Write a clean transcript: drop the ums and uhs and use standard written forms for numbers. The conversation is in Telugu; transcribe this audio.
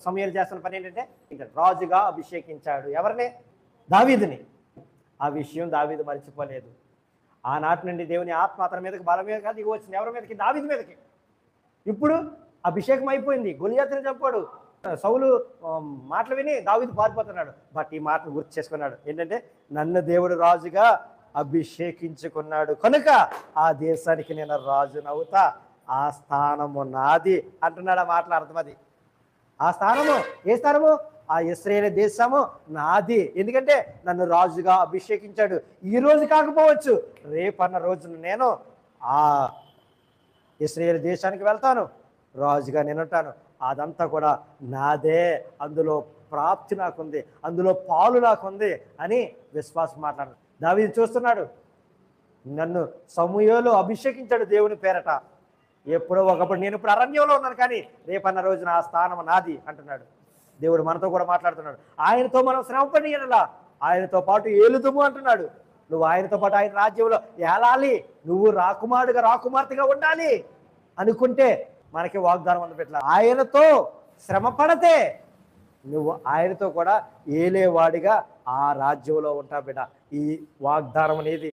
సమూయేలు చేస్తున్న పని ఏంటంటే ఇంకా రాజుగా అభిషేకించాడు. ఎవరిని? దావీదుని. ఆ విషయం దావీదు మర్చిపోలేదు. ఆనాటి నుండి దేవుని ఆత్మ అతని మీదకి బలం మీద కాదు దిగి వచ్చింది. ఎవరి మీదకి? దావీదు మీదకి. ఇప్పుడు అభిషేకం అయిపోయింది. గొలియాతుని చంపాడు. సౌలు మాటలు విని దావీదు పారిపోతున్నాడు. బట్ ఈ మాటను గుర్తు చేసుకున్నాడు. ఏంటంటే నన్ను దేవుడు రాజుగా అభిషేకించుకున్నాడు కనుక ఆ దేశానికి నేను రాజునవుతా, ఆ స్థానము నాది అంటున్నాడు. ఆ మాటల అర్థం అది. ఆ స్థానము ఏ స్థానము? ఆ ఇశ్రాయేలు దేశము నాది. ఎందుకంటే నన్ను రాజుగా అభిషేకించాడు. ఈ రోజు కాకపోవచ్చు, రేపన్న రోజున నేను ఆ ఇశ్రాయేలు దేశానికి వెళ్తాను, రాజుగా నేను ఉంటాను. అదంతా కూడా నాదే, అందులో ప్రాప్తి నాకుంది, అందులో పాలు నాకుంది అని విశ్వాసం మాట్లాడు. దావీదు చూస్తున్నాడు, నన్ను సమూయేలు అభిషేకించాడు దేవుని పేరట. ఎప్పుడో ఒకప్పుడు నేను ఇప్పుడు అరణ్యంలో ఉన్నాను, కానీ రేపన్న రోజున ఆ స్థానం నాది అంటున్నాడు. దేవుడు మనతో కూడా మాట్లాడుతున్నాడు. ఆయనతో మనం శ్రమపడి ఎడలా ఆయనతో పాటు ఏలుదుము అంటున్నాడు. నువ్వు ఆయనతో పాటు ఆయన రాజ్యంలో ఏలాలి, నువ్వు రాకుమారుడుగా రాకుమార్తెగా ఉండాలి అనుకుంటే మనకి వాగ్దానం అందుపెట్ల. ఆయనతో శ్రమ పడితే నువ్వు ఆయనతో కూడా ఏలేవాడిగా ఆ రాజ్యంలో ఉంటావు బిడ్డ. ఈ వాగ్దానం అనేది